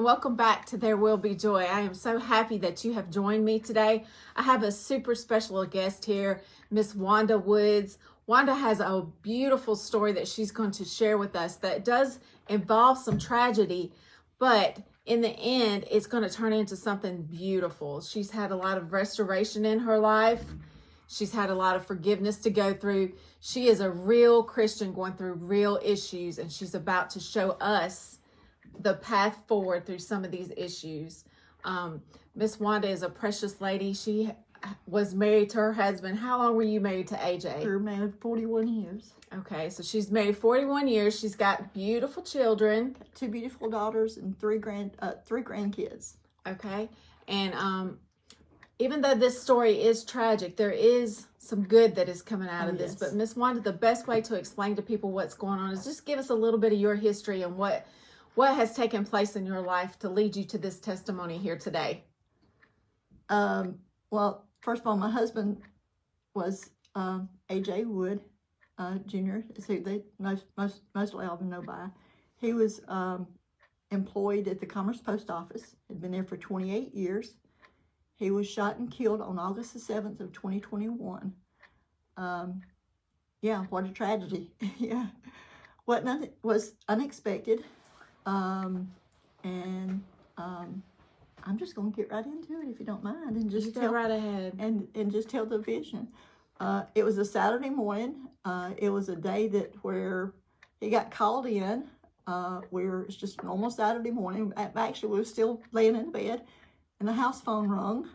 and welcome back to There Will Be Joy. I am so happy that you have joined me today. I have a super special guest here, Miss Wanda Woods. Wanda has a beautiful story that she's going to share with us that does involve some tragedy, but in the end, it's going to turn into something beautiful. She's had a lot of restoration in her life. She's had a lot of forgiveness to go through. She is a real Christian going through real issues, and she's about to show us the path forward through some of these issues. Miss Wanda is a precious lady. She was married to her husband. How long were you married to AJ? We were married 41 years. Okay, so she's married 41 years. She's got beautiful children. Got 2 beautiful daughters and 3 grandkids. Okay, and even though this story is tragic, there is some good that is coming out of this. Yes. But Miss Wanda, the best way to explain to people what's going on is just give us a little bit of your history and what has taken place in your life to lead you to this testimony here today. Well, first of all, my husband was AJ Wood Jr., who they mostly all know by. He was employed at the Commerce Post Office, had been there for 28 years. He was shot and killed on August the 7th of 2021. Yeah, what a tragedy. Yeah, was unexpected. I'm just going to get right into it if you don't mind, and just go right ahead and just tell the vision. It was a Saturday morning. It was a day where he got called in. It's just a normal Saturday morning. Actually, we were still laying in bed, and the house phone rung,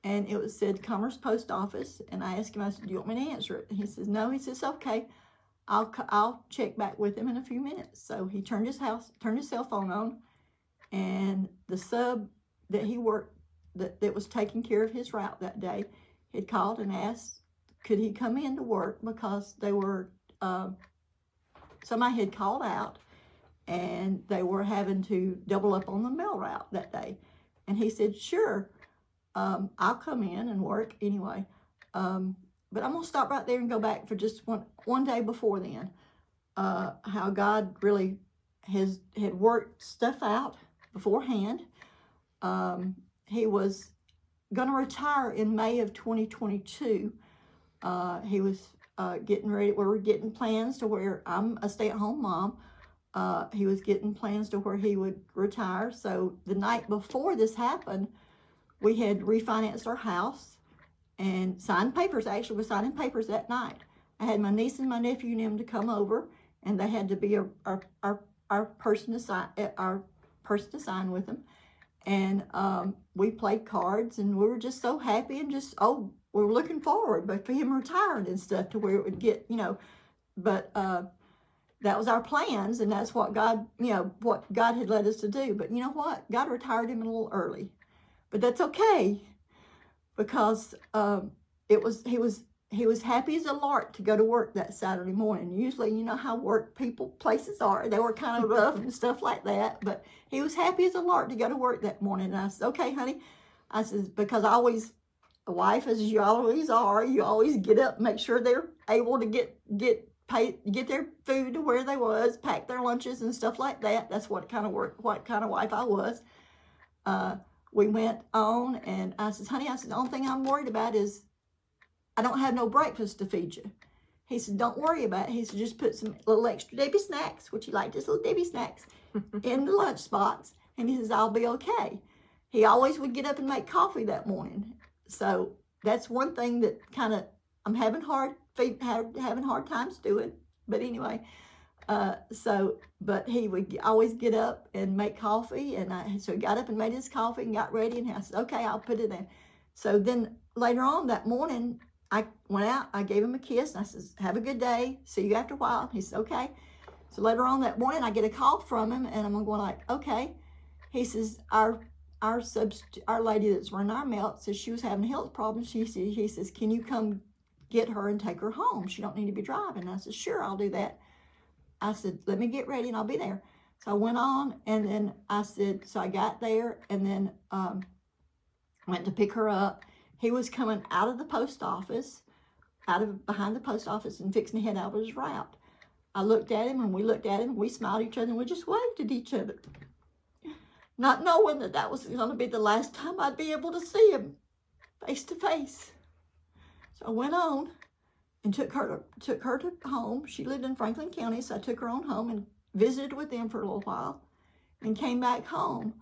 and it said Commerce Post Office. And I asked him, I said, "Do you want me to answer it?" And he says, "No." He says, "Okay, I'll check back with him in a few minutes." So he turned his cell phone on, and the sub that he worked, that was taking care of his route that day, had called and asked, could he come in to work because they were, somebody had called out and they were having to double up on the mail route that day. And he said, "Sure, I'll come in and work anyway. But I'm going to stop right there and go back for just one day before then. How God really had worked stuff out beforehand. He was going to retire in May of 2022. He was getting ready. We were getting plans to where I'm a stay-at-home mom. He was getting plans to where he would retire. So the night before this happened, we had refinanced our house and signed papers. Actually, we signed papers that night. I had my niece and my nephew and them to come over, and they had to be our person to sign with them. And we played cards, and we were just so happy, and we were looking forward, but for him retiring and stuff to where it would get, But that was our plans, and that's what God had led us to do. But you know what? God retired him a little early, but that's okay, because he was happy as a lark to go to work that Saturday morning. Usually, you know how places are. They were kind of rough and stuff like that. But he was happy as a lark to go to work that morning. And I said, "Okay, honey." I said, because a wife, as you always are, you always get up, make sure they're able to get their food to where they was, pack their lunches and stuff like that. That's what kind of wife I was. We went on, and I said, "Honey," I said, "the only thing I'm worried about is I don't have no breakfast to feed you." He said, "Don't worry about it." He said, "Just put some little extra Debbie snacks," which he liked his little Debbie snacks, in the lunch box. And he says, "I'll be okay." He always would get up and make coffee that morning. So that's one thing that I'm having hard times doing. But anyway, but he would always get up and make coffee. And so he got up and made his coffee and got ready. And I said, "Okay, I'll put it in." So then later on that morning, I went out, I gave him a kiss, and I said, "Have a good day. See you after a while." He said, "Okay." So later on that morning, I get a call from him, and I'm going like, "Okay." He says, our lady that's running our mail says she was having health problems. He says, "Can you come get her and take her home? She don't need to be driving." I said, "Sure, I'll do that." I said, "Let me get ready and I'll be there." So I went on, and then so I got there, and then went to pick her up. He was coming out of the post office, behind the post office, and fixing to head out of his route. I looked at him, and we looked at him, we smiled at each other, and we just waved at each other. not knowing that that was going to be the last time I'd be able to see him face to face. So I went on and took her to home. She lived in Franklin County, so I took her on home and visited with them for a little while and came back home.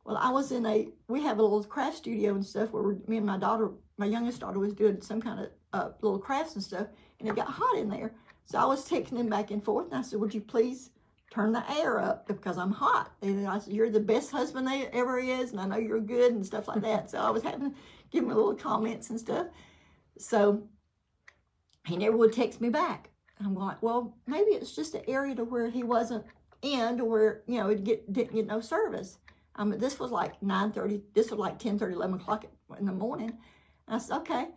Well, I was we have a little craft studio and stuff where me and my youngest daughter was doing some kind of little crafts and stuff, and it got hot in there. So I was texting them back and forth, and I said, would you please turn the air up because I'm hot? And I said, you're the best husband there ever is, and I know you're good and stuff like that. So I was having to give him little comments and stuff. So he never would text me back. I'm like, well, maybe it's just an area to where he wasn't in, to where, you know, didn't get no service. This was like 9:30. This was like 10:30, 11 o'clock in the morning. And I said, okay.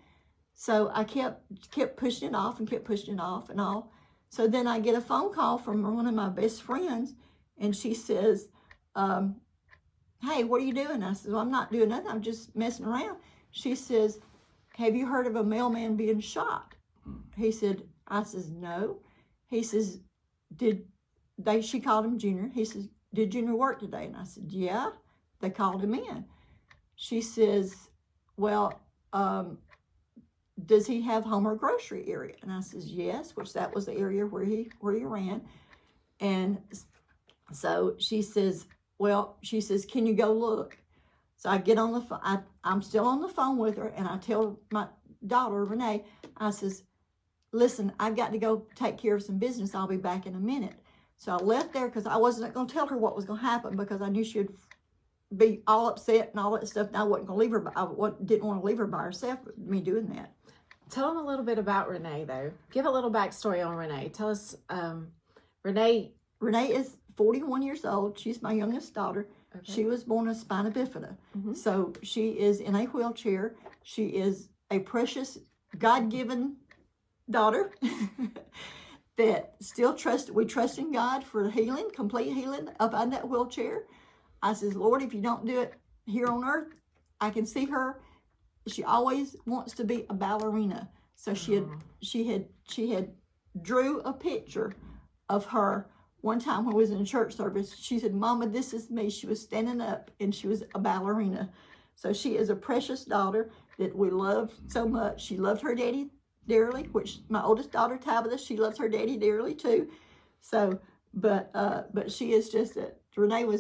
So I kept pushing it off and kept pushing it off and all. So then I get a phone call from one of my best friends, and she says, hey, what are you doing? I said, well, I'm not doing nothing. I'm just messing around. She says, have you heard of a mailman being shot? I says, no. He says, she called him Junior. He says, did Junior work today? And I said, yeah, they called him in. She says, well, does he have home or grocery area? And I says, yes, which that was the area where he ran. And so she says, can you go look? So I get on the phone. I'm still on the phone with her, and I tell my daughter, Renee, I says, listen, I've got to go take care of some business. I'll be back in a minute. So I left there because I wasn't going to tell her what was going to happen, because I knew she'd be all upset and all that stuff. And I wasn't going to leave her. I didn't want to leave her by herself, me doing that. Tell them a little bit about Renee, though. Give a little backstory on Renee. Tell us, Renee. Renee is 41 years old. She's my youngest daughter. Okay. She was born with spina bifida. Mm-hmm. So she is in a wheelchair. She is a precious, God-given daughter that still we trust in God for healing, complete healing up on that wheelchair. I says, Lord, if you don't do it here on earth, I can see her. She always wants to be a ballerina. So she had drew a picture of her one time when we was in a church service. She said, Mama, this is me. She was standing up and she was a ballerina. So she is a precious daughter that we love so much. She loved her daddy dearly, which my oldest daughter, Tabitha, she loves her daddy dearly too. So, but she is just Renee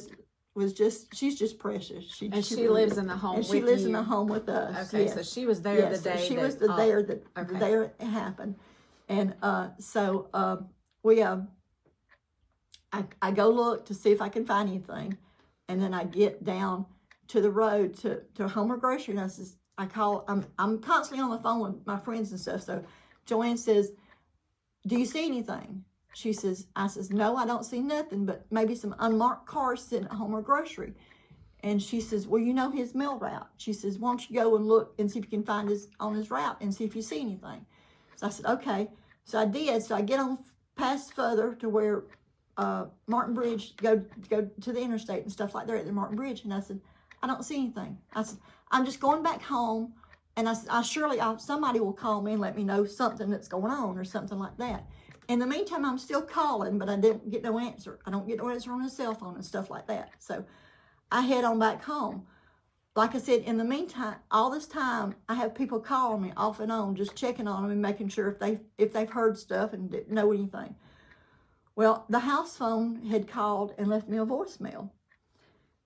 she's just precious. She lives in the home with you. She lives in the home with us. Okay, yes. So she was there the day she was there the day it happened. And I go look to see if I can find anything. And then I get down to the road to Homer Grocery, and I says, I'm constantly on the phone with my friends and stuff. So Joanne says, do you see anything? I says, no, I don't see nothing, but maybe some unmarked cars sitting at Homer Grocery. And she says, well, you know his mail route. She says, why don't you go and look and see if you can find on his route and see if you see anything. So I said, okay. So I did. So I get on past further to where Martin Bridge, go to the interstate and stuff like that at the Martin Bridge. And I said, I don't see anything. I said, I'm just going back home. And I said, somebody will call me and let me know something that's going on or something like that. In the meantime, I'm still calling, but I didn't get no answer. I don't get no answer on his cell phone and stuff like that. So I head on back home. Like I said, in the meantime, all this time, I have people calling me off and on, just checking on them and making sure if they've heard stuff and didn't know anything. Well, the house phone had called and left me a voicemail.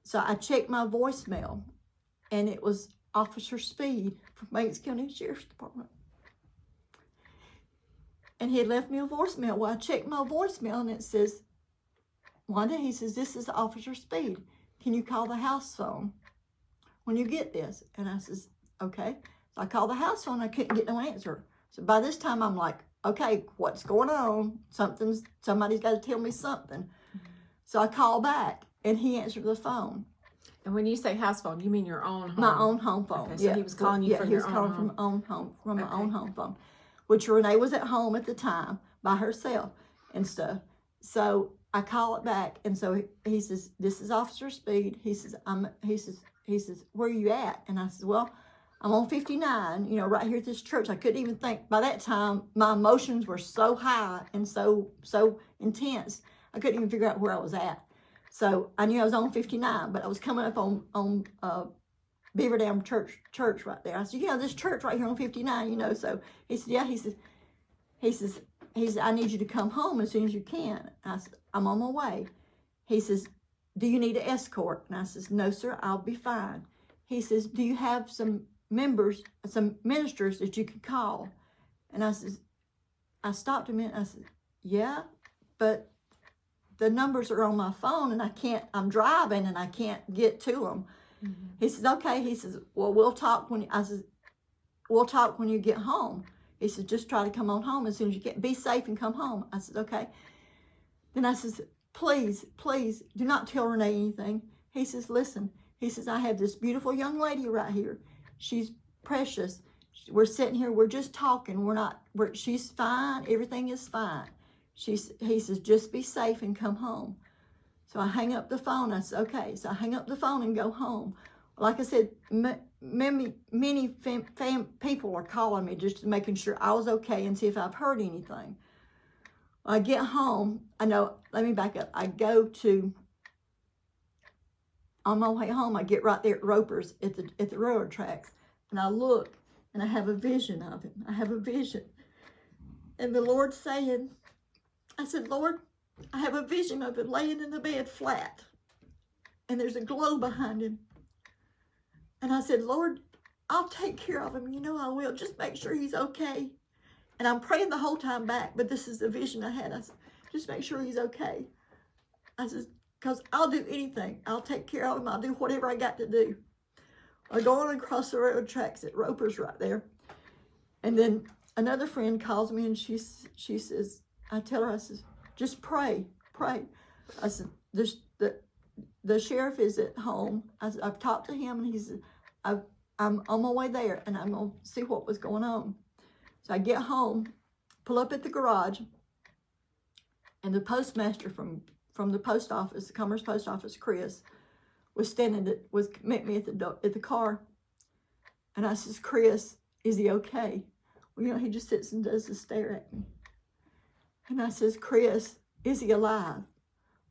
So I checked my voicemail, and it was Officer Speed from Banks County Sheriff's Department. And he had left me a voicemail. Well, I checked my voicemail, and it says, Wanda, he says, this is Officer Speed. Can you call the house phone when you get this? And I says, okay. So I called the house phone. I couldn't get no answer. So by this time, I'm like, okay, what's going on? Somebody's got to tell me something. Mm-hmm. So I called back, and he answered the phone. And when you say house phone, you mean your own home? My own home phone. Okay, so he was calling you from your own home? Yeah, he was calling from my own home phone, which Renee was at home at the time by herself and stuff. So I call it back, and so he says, this is Officer Speed. He says, where are you at? And I said, well, I'm on 59, right here at this church. I couldn't even think. By that time, my emotions were so high and so intense, I couldn't even figure out where I was at. So I knew I was on 59, but I was coming up on Beaver Dam Church right there. I said, this church right here on 59, So he said, yeah. He says, I need you to come home as soon as you can. I said, I'm on my way. He says, do you need an escort? And I says, no, sir, I'll be fine. He says, do you have some ministers that you could call? And I says, I stopped a minute. I said, yeah, but the numbers are on my phone and I'm driving and I can't get to them. Mm-hmm. He says, okay. He says, well, we'll talk when you get home. He says, just try to come on home as soon as you get, be safe and come home. I said, okay. Then I says, please, do not tell Renee anything. He says, listen, he says, I have this beautiful young lady right here. She's precious. We're sitting here, we're just talking. She's fine. Everything is fine. He says, just be safe and come home. So I hang up the phone. I said, okay. So I hang up the phone and go home. Like I said, many people are calling me just making sure I was okay and see if I've heard anything. When I get home, let me back up. On my way home, I get right there at Roper's at the railroad tracks. And I look and I have a vision of him. I have a vision. And the Lord's saying, I said, Lord, I have a vision of him laying in the bed flat. And there's a glow behind him. And I said, Lord, I'll take care of him. I will. Just make sure he's okay. And I'm praying the whole time back, but this is the vision I had. I said, just make sure he's okay. I said, because I'll do anything. I'll take care of him. I'll do whatever I got to do. I go on across the railroad tracks at Roper's right there. And then another friend calls me and she says, I tell her, I says, just pray. I said, the sheriff is at home. I've talked to him and he said, I'm on my way there and I'm going to see what was going on. So I get home, pull up at the garage, and the postmaster from the post office, the Commerce Post Office, Chris, met me at the car. And I says, Chris, is he okay? Well, he just sits and does the stare at me. And I says, Chris, is he alive?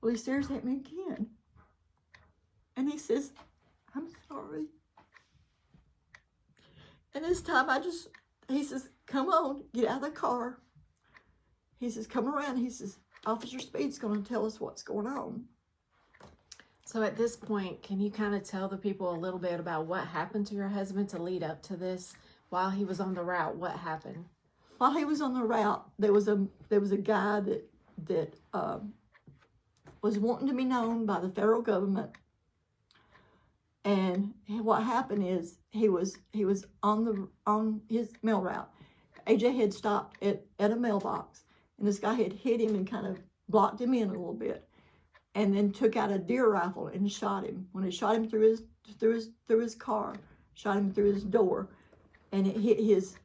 Well, he stares at me again. And he says, I'm sorry. And this time he says, come on, get out of the car. He says, come around. He says, Officer Speed's going to tell us what's going on. So at this point, can you kind of tell the people a little bit about what happened to your husband to lead up to this? While he was on the route, what happened? While he was on the route, there was a guy that was wanting to be known by the federal government. And what happened is he was on his mail route. AJ had stopped at a mailbox, and this guy had hit him and kind of blocked him in a little bit, and then took out a deer rifle and shot him. When it shot him through his car, shot him through his door, and it hit his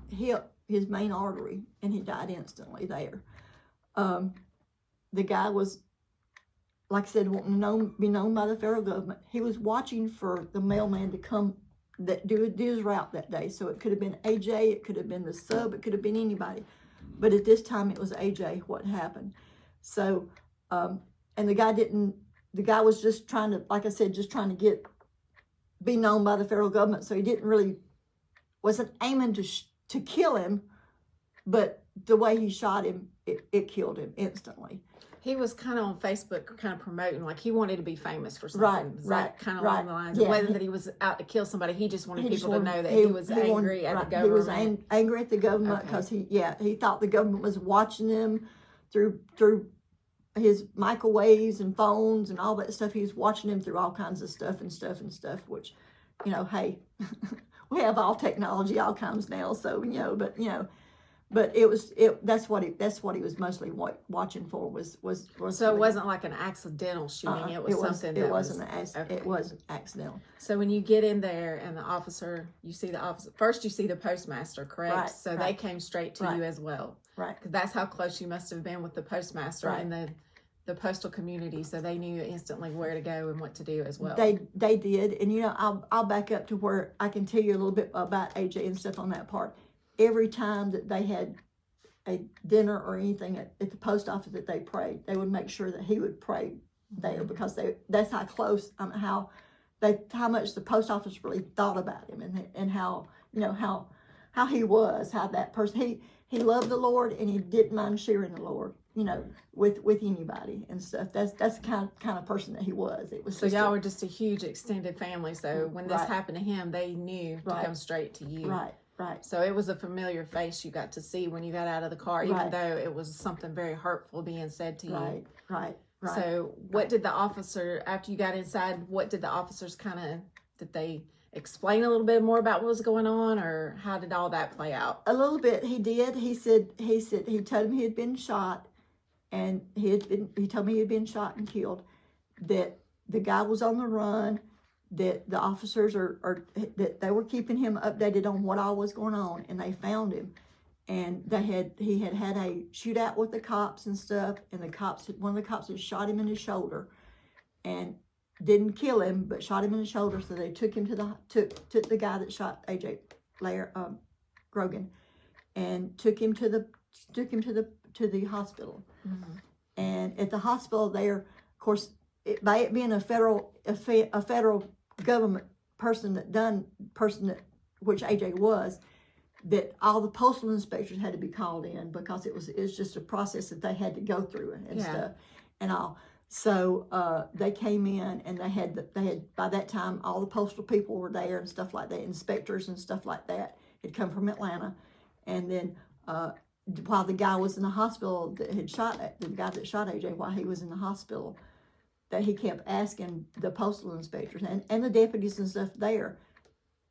hip, his main artery, and he died instantly there. The guy was, like I said, wanting to be known by the federal government. He was watching for the mailman to come do his route that day. So it could have been AJ, it could have been the sub, it could have been anybody. But at this time, it was AJ what happened. So, and the guy was just trying to, like I said, just trying to be known by the federal government. So he wasn't aiming to kill him, but the way he shot him, it killed him instantly. He was kind of on Facebook kind of promoting, like he wanted to be famous for something. Right. Kind of along the lines. It wasn't that he was out to kill somebody. He just wanted people to know that he was angry at the government. He was angry at the government because he thought the government was watching him through his microwaves and phones and all that stuff. He was watching him through all kinds of stuff, which, hey, we have all technology, all kinds now. So, but that's what he was mostly watching for was. So it wasn't like an accidental shooting. It wasn't accidental. So when you get in there and you see the officer, first you see the postmaster, correct? Right, so they came straight to you as well. Right. Because that's how close you must have been with the postmaster and the postal community. So they knew instantly where to go and what to do as well. They did. And I'll back up to where I can tell you a little bit about AJ and stuff on that part. Every time that they had a dinner or anything at the post office that they prayed, they would make sure that he would pray there, because that's how close, how much the post office really thought about him, and how, how he was, how that person, he loved the Lord, and he didn't mind sharing the Lord, with anybody and stuff. That's the kind of person that he was. It was so y'all were just a huge extended family. So when this happened to him, they knew to come straight to you. Right. So it was a familiar face you got to see when you got out of the car, even though it was something very hurtful being said to you. Right. So what did the officer, after you got inside, what did the officers did they explain a little bit more about what was going on, or how did all that play out? A little bit. He did. He told him he had been shot, and he told me he had been shot and killed, that the guy was on the run, that the officers that they were keeping him updated on what all was going on, and they found him, and he had a shootout with the cops and stuff, and one of the cops had shot him in his shoulder, and didn't kill him, but shot him in the shoulder. So they took him took the guy that shot AJ Grogan, and took him to the hospital. Mm-hmm. And at the hospital there, of course, by it being a federal government person which AJ was, that all the postal inspectors had to be called in, because it was just a process that they had to go through and stuff and all. So they came in, and they had by that time all the postal people were there and stuff like that, inspectors and stuff like that had come from Atlanta. And then while the guy was in the hospital the guy that shot AJ, while he was in the hospital, that he kept asking the postal inspectors and the deputies and stuff there,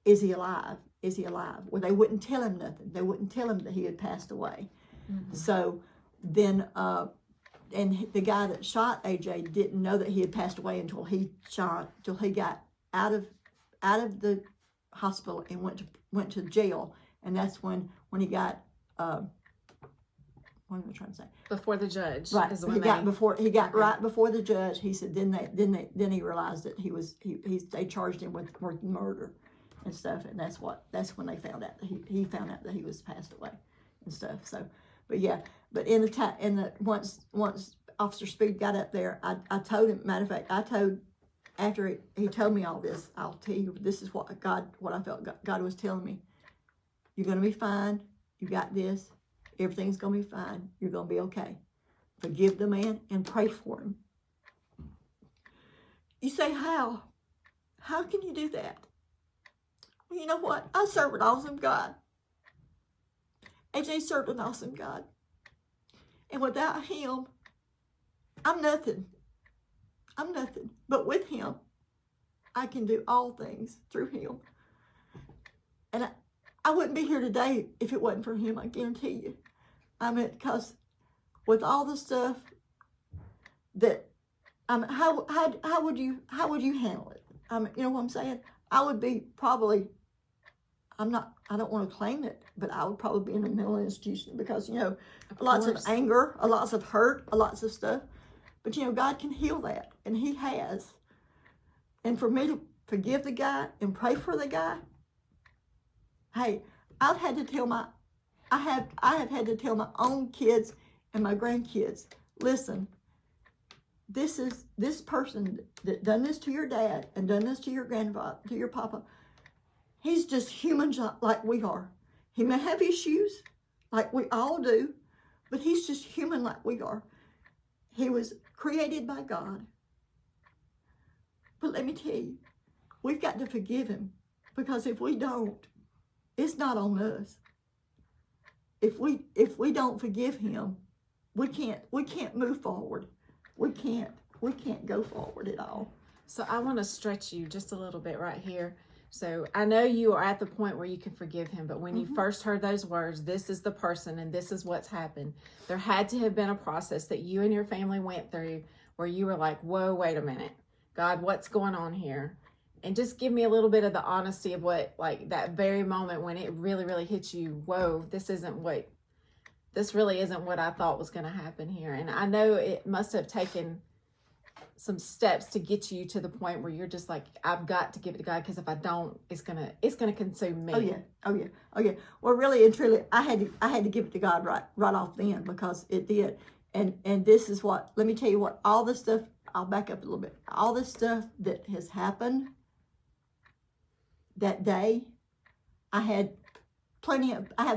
is he alive? Is he alive? Well, they wouldn't tell him nothing. They wouldn't tell him that he had passed away. Mm-hmm. So then, and the guy that shot AJ didn't know that he had passed away until he got out of the hospital and went to jail. And that's when he got, what am I trying to say? Before the judge. Right. He got right before the judge. He said then he realized that they charged him with murder and stuff, and that's when they found out that he found out that he was passed away and stuff. So, but once Officer Speed got up there, I told him. Matter of fact, after he told me all this, I'll tell you, this is what I felt God was telling me. You're gonna be fine. You got this. Everything's gonna be fine. You're gonna be okay. Forgive the man and pray for him. You say, how? How can you do that? Well, you know what? I serve an awesome God. AJ served an awesome God. And without him, I'm nothing. I'm nothing. But with him, I can do all things through him. And I wouldn't be here today if it wasn't for him, I guarantee you. I mean, because with all the stuff that, how would you handle it? You know what I'm saying? I would be probably, I don't want to claim it, but I would probably be in a mental institution because, lots of anger, lots of hurt, lots of stuff. But, God can heal that, and he has. And for me to forgive the guy and pray for the guy, hey, I have had to tell my own kids and my grandkids, listen, this person that done this to your dad and done this to your grandfather, to your papa, he's just human like we are. He may have issues like we all do, but he's just human like we are. He was created by God. But let me tell you, we've got to forgive him, because if we don't, it's not on us. If we don't forgive him, we can't move forward. We can't go forward at all. So I want to stretch you just a little bit right here. So I know you are at the point where you can forgive him, but when you first heard those words, this is the person and this is what's happened, there had to have been a process that you and your family went through where you were like, whoa, wait a minute. God, what's going on here? And just give me a little bit of the honesty of what, like that very moment when it really, really hit you, whoa, this really isn't what I thought was going to happen here. And I know it must have taken some steps to get you to the point where you're just like, I've got to give it to God, because if I don't, it's gonna consume me. Oh yeah. Well, really and truly, I had to give it to God right off then, because it did. And this is what, let me tell you what, all the stuff I'll back up a little bit. All this stuff that has happened that day, I had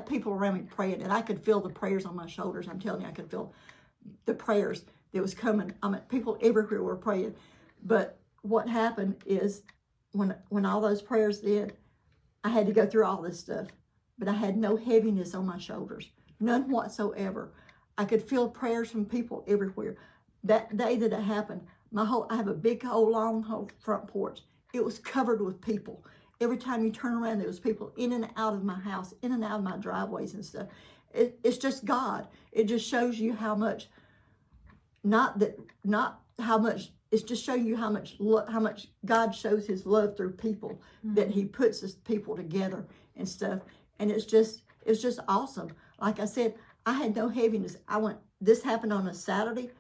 people around me praying, and I could feel the prayers on my shoulders. I'm telling you, I could feel the prayers that was coming. I mean, people everywhere were praying. But what happened is when all those prayers did, I had to go through all this stuff, but I had no heaviness on my shoulders, none whatsoever. I could feel prayers from people everywhere. That day that it happened, I have a big long front porch. It was covered with people. Every time you turn around, there was people in and out of my house, in and out of my driveways and stuff. It's just God. It just shows you how much, it's just showing you how much God shows his love through people, that he puts his people together and stuff. And it's just awesome. Like I said, I had no heaviness. This happened on a Saturday.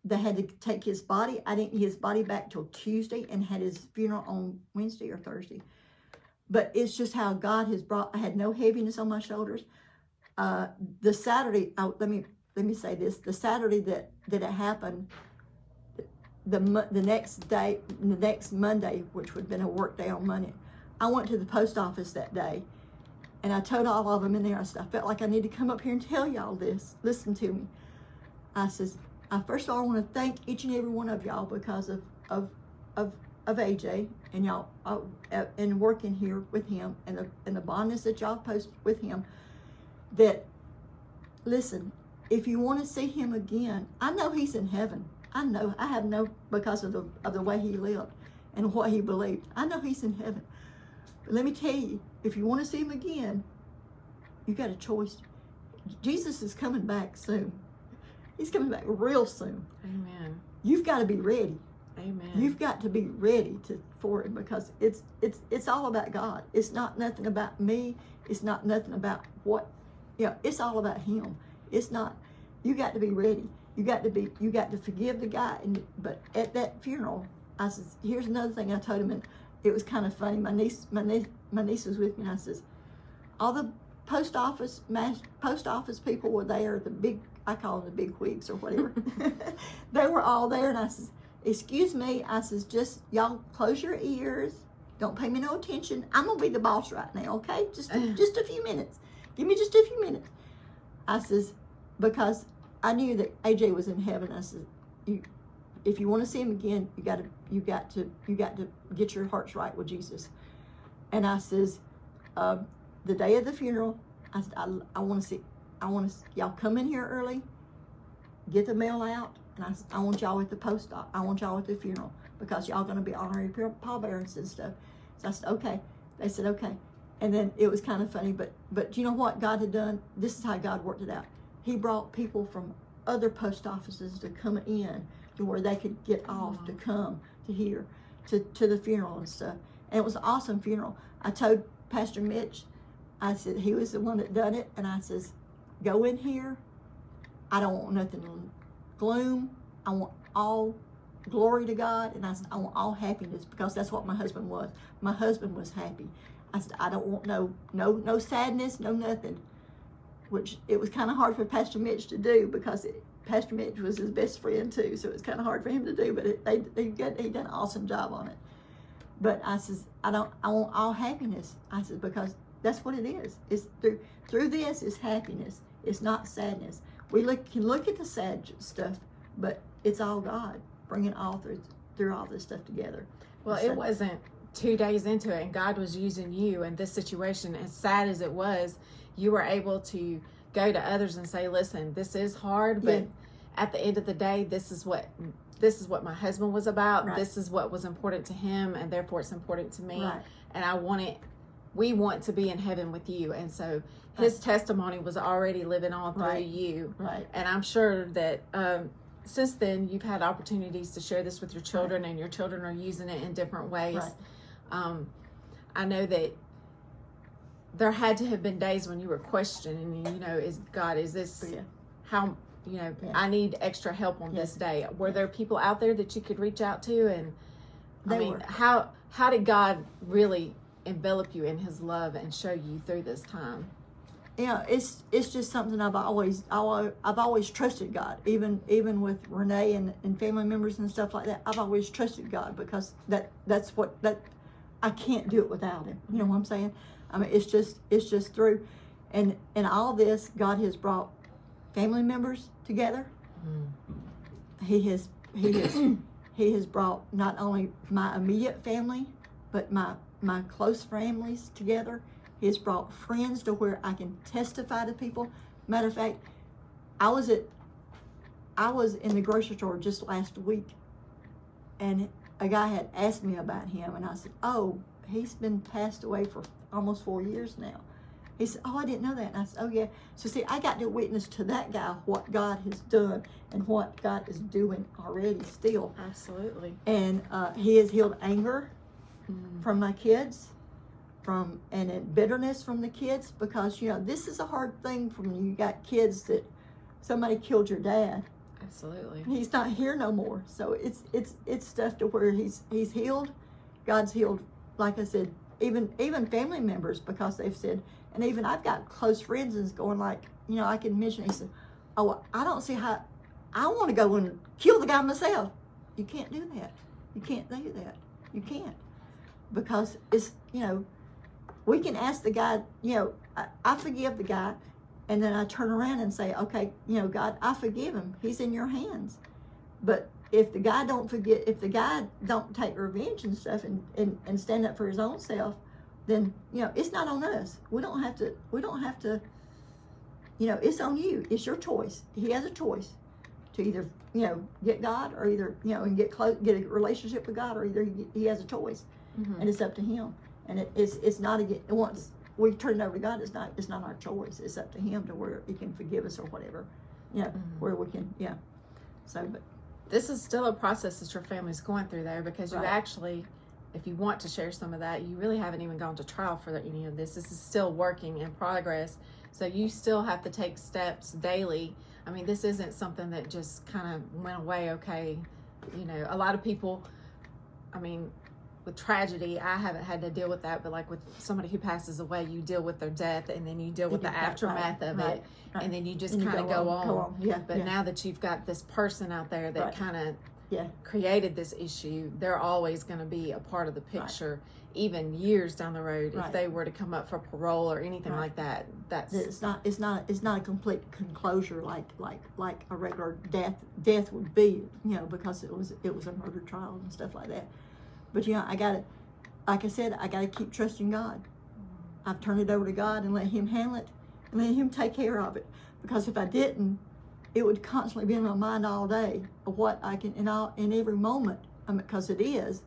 They had to take his body. I didn't get his body back till Tuesday and had his funeral on Wednesday or Thursday. But it's just how God has I had no heaviness on my shoulders. The Saturday, let me say this, the Saturday that it happened, the next day, the next Monday, which would have been a work day on Monday, I went to the post office that day, and I told all of them in there, I said, I felt like I need to come up here and tell y'all this. Listen to me. I says, first of all, I want to thank each and every one of y'all because of AJ and y'all and working here with him and the bondness that y'all post with him. That, listen, if you want to see him again, I know he's in heaven. I have no, because of the way he lived and what he believed. I know he's in heaven. But let me tell you, if you want to see him again, you got a choice. Jesus is coming back soon. He's coming back real soon. Amen. You've got to be ready. Amen. You've got to be ready for it, because it's all about God. It's not nothing about me. It's not nothing about it's all about him. It's not, you got to be ready. You got to forgive the guy. But at that funeral, I said, here's another thing I told him, and it was kind of funny. My niece was with me, and I says, all the post office people were there, I call them the big wigs or whatever. They were all there, and I says, excuse me, I says, just y'all close your ears. Don't pay me no attention. I'm going to be the boss right now, okay? Just a few minutes. Give me just a few minutes. I says, because I knew that AJ was in heaven. I said, if you want to see him again, you got to get your hearts right with Jesus. And I says, the day of the funeral, I said, I want to y'all come in here early, get the mail out, and I said, I want y'all at the I want y'all at the funeral, because y'all going to be honorary pallbearers and stuff. So I said, okay. They said, okay. And then it was kind of funny, but you know what God had done? This is how God worked it out. He brought people from other post offices to come in to where they could get off to come to here, to the funeral and stuff. And it was an awesome funeral. I told Pastor Mitch, I said, he was the one that done it, and I says, go in here. I don't want nothing gloom. I want all glory to God, and I said, I want all happiness, because that's what my husband was. My husband was happy. I said, I don't want no sadness, no nothing. Which it was kind of hard for Pastor Mitch to do, because Pastor Mitch was his best friend too, so it was kind of hard for him to do. But he done an awesome job on it. But I says, I want all happiness. I said, because that's what it is. It's through this is happiness. It's not sadness. We can look at the sad stuff, but it's all God bringing all through all this stuff together. Well, it wasn't 2 days into it, and God was using you in this situation. As sad as it was, you were able to go to others and say, listen, this is hard, but at the end of the day, this is what my husband was about. Right. This is what was important to him, and therefore it's important to me. Right. And we want to be in heaven with you. And so his testimony was already living on through you. Right. And I'm sure that since then you've had opportunities to share this with your children, and your children are using it in different ways. Right. I know that there had to have been days when you were questioning, is this how, I need extra help on this day. Were there people out there that you could reach out to? And how did God really envelop you in his love and show you through this time? it's just something I've always trusted God. Even with Renee and family members and stuff like that, I've always trusted God because that's what I can't do it without Him. You know what I'm saying? I mean, it's just through, and all this, God has brought family members together. He has brought not only my immediate family, but my close families together. He has brought friends to where I can testify to people. Matter of fact, I was in the grocery store just last week, and a guy had asked me about him, and I said, "Oh, he's been passed away for almost 4 years now." He said, "Oh, I didn't know that." And I said, "Oh, yeah." So see, I got to witness to that guy what God has done and what God is doing already still. Absolutely. And He has healed anger from my kids, and bitterness from the kids, because this is a hard thing when you got kids that somebody killed your dad. Absolutely. He's not here no more. So it's stuff to where he's healed. God's healed, like I said, even family members, because they've said, and even I've got close friends that's going like, I can mention, he said, "Oh, I don't see how, I want to go and kill the guy myself." You can't do that. You can't do that. You can't. Because it's, we can ask the guy, I forgive the guy, and then I turn around and say, "Okay, God, I forgive him. He's in your hands." But if the guy don't forget, if the guy don't take revenge and stuff and stand up for his own self, then, it's not on us. We don't have to, it's on you. It's your choice. He has a choice to either, get God, or either, and get a relationship with God, or either he has a choice. And it's up to him. And it's not once we turn it over to God, it's not our choice. It's up to Him to where He can forgive us or whatever, where we can, So, but this is still a process that your family's going through there, because you Right. actually, if you want to share some of that, you really haven't even gone to trial for any of this. This is still working in progress. So you still have to take steps daily. I mean, this isn't something that just kind of went away. Okay, a lot of people, I mean, with tragedy, I haven't had to deal with that, but like with somebody who passes away, you deal with their death, and then you deal with the aftermath of it, and then you just kind of go on. Yeah. But now that you've got this person out there that Right. kind of Yeah. created this issue, they're always going to be a part of the picture, even years down the road. Right. If they were to come up for parole or anything Right. like that, It's not a complete closure like a regular death would be, because it was a murder trial and stuff like that. But I gotta, like I said, I gotta keep trusting God. I've turned it over to God and let Him handle it and let Him take care of it. Because if I didn't, it would constantly be in my mind all day of what I can in every moment. Because it is.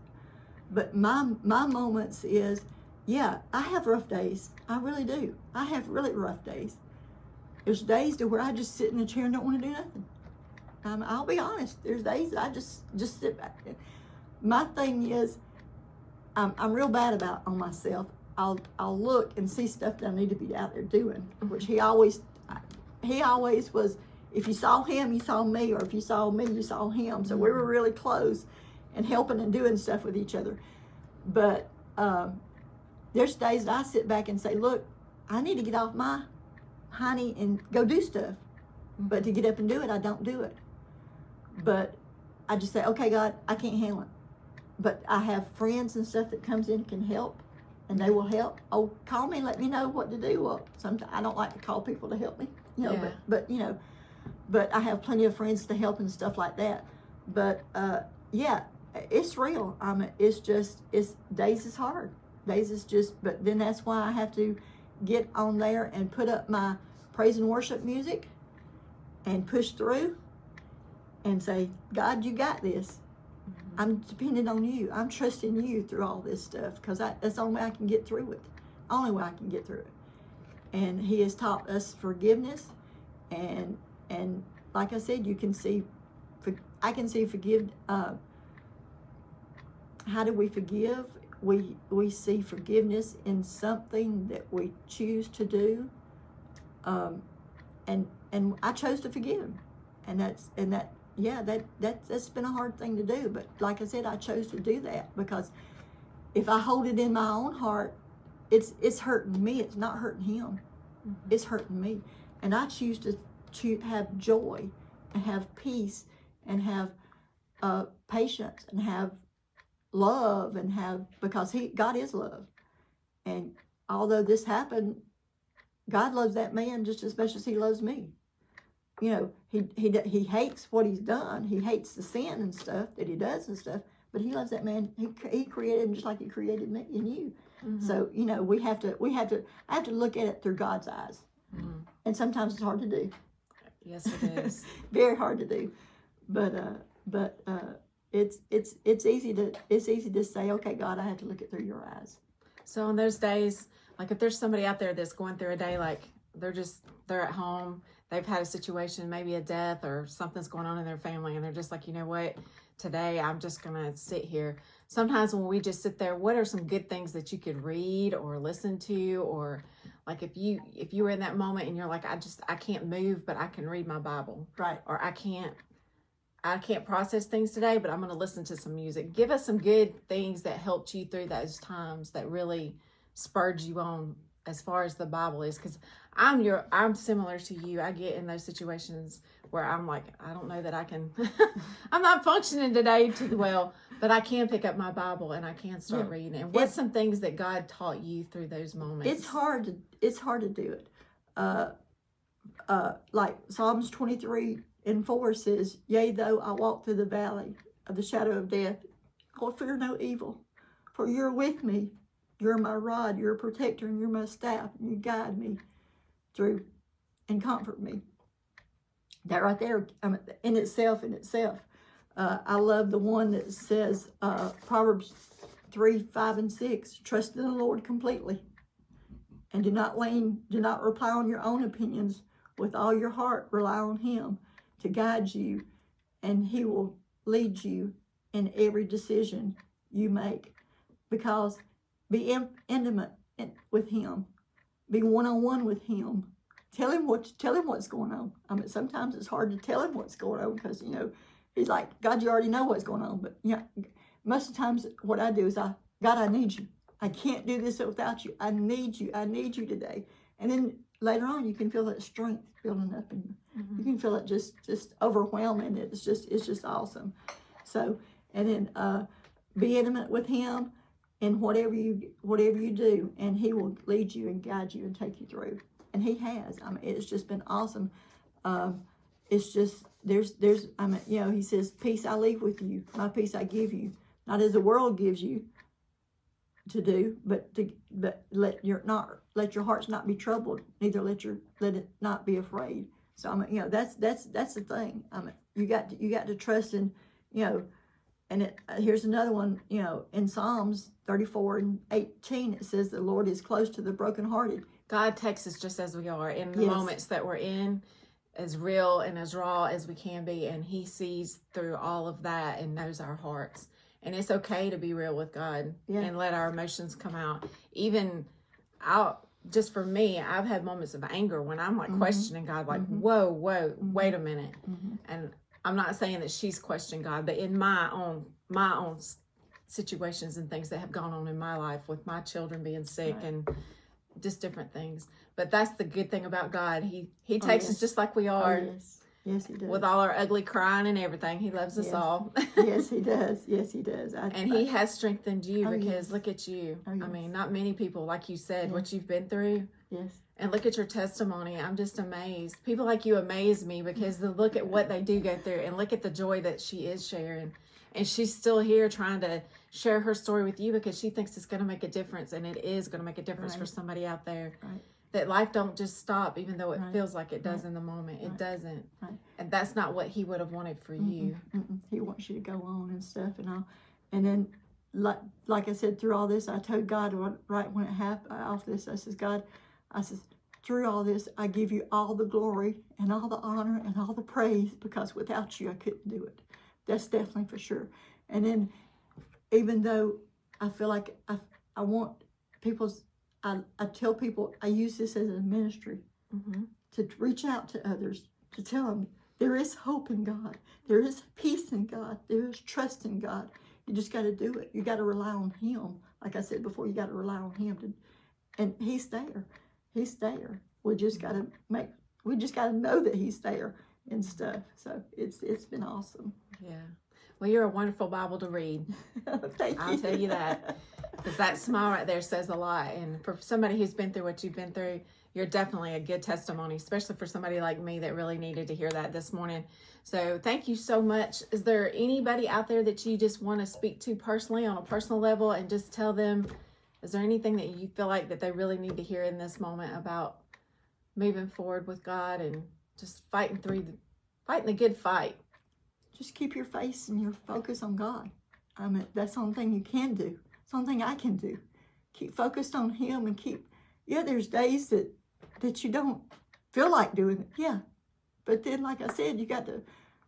But my moments is, I have rough days. I really do. I have really rough days. There's days to where I just sit in a chair and don't want to do nothing. I'll be honest. There's days that I just sit back. My thing is, I'm real bad on myself. I'll look and see stuff that I need to be out there doing, which he always was. If you saw him, you saw me, or if you saw me, you saw him. So we were really close and helping and doing stuff with each other. But there's days that I sit back and say, "Look, I need to get off my honey and go do stuff." But to get up and do it, I don't do it. But I just say, "Okay, God, I can't handle it." But I have friends and stuff that comes in and can help, and they will help. Oh, call me and let me know what to do. Well, sometimes I don't like to call people to help me, but but I have plenty of friends to help and stuff like that. But it's real. It's days is hard. Days is just, but then that's why I have to get on there and put up my praise and worship music and push through and say, "God, you got this. I'm depending on you. I'm trusting you through all this stuff, because that's the only way I can get through it. Only way I can get through it." And He has taught us forgiveness, and like I said, I can see forgive. How do we forgive? We see forgiveness in something that we choose to do, and I chose to forgive him, and that's been a hard thing to do. But like I said, I chose to do that, because if I hold it in my own heart, it's hurting me. It's not hurting him. it's hurting me. And I choose to have joy and have peace and have patience and have love and have, because God is love. And although this happened, God loves that man just as much as he loves me. You know, he hates what he's done. He hates the sin and stuff that he does and stuff, but he loves that man. He created him just like he created me and you. So, you know, I have to look at it through God's eyes. And sometimes it's hard to do. Yes, it is. Very hard to do. But it's easy to say, okay, God, I have to look it through your eyes. So on those days, like if there's somebody out there that's going through a day, like they're at home, they've had a situation, maybe a death or something's going on in their family, and they're just like, you know what, today I'm just gonna sit here. Sometimes when we just sit there, what are some good things that you could read or listen to? Or like if you were in that moment and you're like, I can't move, but I can read my Bible. Right. Or I can't process things today, but I'm going to listen to some music. Give us some good things that helped you through those times that really spurred you on as far as the Bible is. Because I'm similar to you. I get in those situations where I'm like, I don't know that I can, I'm not functioning today too well, but I can pick up my Bible and I can start reading it. And what's some things that God taught you through those moments? It's hard to do it. Like Psalms 23:4 says, yea, though I walk through the valley of the shadow of death, I will fear no evil, for you're with me. You're my rod, you're a protector, and you're my staff, and you guide me through and comfort me. That right there, in itself. I love the one that says, Proverbs 3:5-6, trust in the Lord completely, and do not rely on your own opinions. With all your heart, rely on him to guide you, and he will lead you in every decision you make. Because be intimate with him, be one-on-one with him. Tell him what's going on. I mean, sometimes it's hard to tell him what's going on because, you know, he's like, God, you already know what's going on. But yeah, most of the times what I do is God, I need you. I can't do this without you. I need you. I need you today. And then later on, you can feel that strength building up in you. You can feel it just overwhelming. It's just awesome. So, and then be intimate with him in whatever you do, and he will lead you and guide you and take you through. And he has. I mean, it's just been awesome. It's just there's I mean, you know, he says, peace I leave with you, my peace I give you, not as the world gives you to do, but let your hearts not be troubled, neither let it not be afraid. So I mean, you know, that's the thing. I mean, you got to trust in, you know, and here's another one, you know, in Psalms 34:18, it says the Lord is close to the brokenhearted. God takes us just as we are in the moments that we're in, as real and as raw as we can be, and he sees through all of that and knows our hearts. And it's okay to be real with God and let our emotions come out. Even just for me, I've had moments of anger when I'm like questioning God, like, whoa, wait a minute. And I'm not saying that she's questioning God, but in my own situations and things that have gone on in my life with my children being sick and just different things. But that's the good thing about God. He takes us just like we are. Yes, he does. With all our ugly crying and everything. He loves us all. Yes, he does. Yes, he does. And he has strengthened you because look at you. I mean, not many people, like you said, what you've been through. Yes. And look at your testimony. I'm just amazed. People like you amaze me because they look at what they do go through and look at the joy that she is sharing. And she's still here trying to share her story with you because she thinks it's going to make a difference. And it is going to make a difference for somebody out there. Right. That life don't just stop, even though it feels like it does in the moment. It doesn't. Right. And that's not what he would have wanted for you. He wants you to go on and stuff and all. And then, like I said, through all this, I told God right when it happened, off this, I says, God, through all this, I give you all the glory and all the honor and all the praise because without you, I couldn't do it. That's definitely for sure. And then, even though I feel like I want people's, I tell people, I use this as a ministry to reach out to others, to tell them there is hope in God. There is peace in God. There is trust in God. You just got to do it. You got to rely on him. Like I said before, you got to rely on him. And he's there. He's there. we just got to know that he's there and stuff. So it's been awesome. Yeah. Well, you're a wonderful Bible to read. Thank you. I'll tell you that. Because that smile right there says a lot. And for somebody who's been through what you've been through, you're definitely a good testimony, especially for somebody like me that really needed to hear that this morning. So thank you so much. Is there anybody out there that you just want to speak to personally on a personal level and just tell them, is there anything that you feel like that they really need to hear in this moment about moving forward with God and just fighting the good fight? Just keep your face and your focus on God. I mean, that's the only thing you can do. It's the only thing I can do. Keep focused on him and there's days that you don't feel like doing it. Yeah. But then, like I said, you got to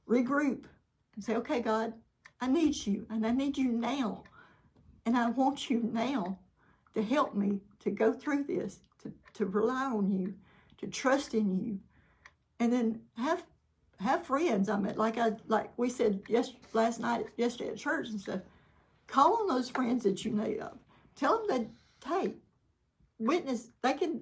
regroup and say, okay, God, I need you and I need you now. And I want you now to help me to go through this, to rely on you, to trust in you. And then have friends. I mean, like we said yesterday at church and stuff. Call on those friends that you know of. Tell them that, hey, witness. They can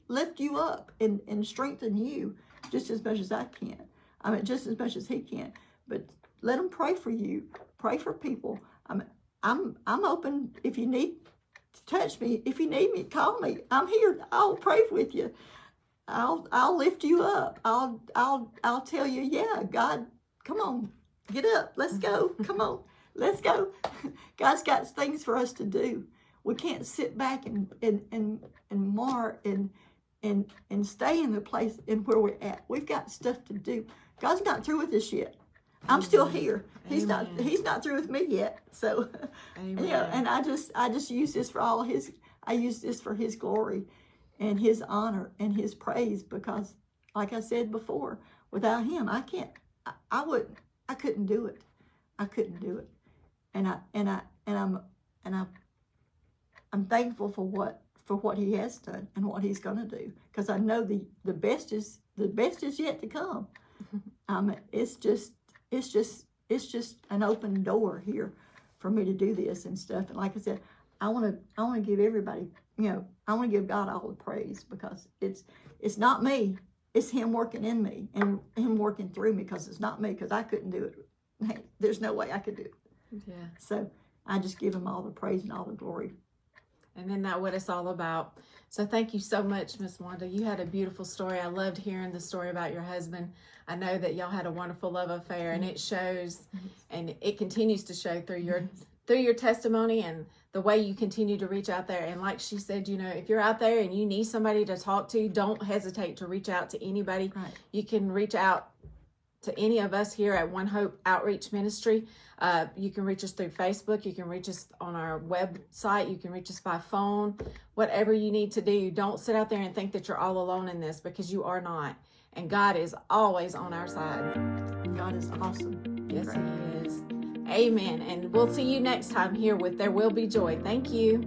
lift you up and strengthen you just as much as I can. I mean, just as much as he can. But let them pray for you. Pray for people. I'm open. If you need to touch me, if you need me, call me. I'm here. I'll pray with you. I'll lift you up. I'll tell you, yeah, God, come on, get up, let's go, come on, let's go. God's got things for us to do. We can't sit back and mar and stay in the place in where we're at. We've got stuff to do. God's not through with us yet. I'm still here. He's not through with me yet. So yeah, and I just use this for I use this for his glory and his honor and his praise, because like I said before, without him, I couldn't do it. I couldn't do it. I'm thankful for what he has done and what he's going to do, because I know the best is yet to come. It's just an open door here for me to do this and stuff. And like I said, I want to give everybody, I want to give God all the praise, because it's not me, it's him working in me and him working through me, because it's not me, because I couldn't do it. There's no way I could do it. Yeah. So I just give him all the praise and all the glory. And isn't that what it's all about? So thank you so much, Miss Wanda. You had a beautiful story. I loved hearing the story about your husband. I know that y'all had a wonderful love affair, and it shows, and it continues to show through your testimony and the way you continue to reach out there. And like she said, if you're out there and you need somebody to talk to, don't hesitate to reach out to anybody. Right. You can reach out to any of us here at One Hope Outreach Ministry. You can reach us through Facebook. You can reach us on our website. You can reach us by phone. Whatever you need to do, don't sit out there and think that you're all alone in this, because you are not. And God is always on our side. God is awesome. Yes, he is. Amen. And we'll see you next time here with There Will Be Joy. Thank you.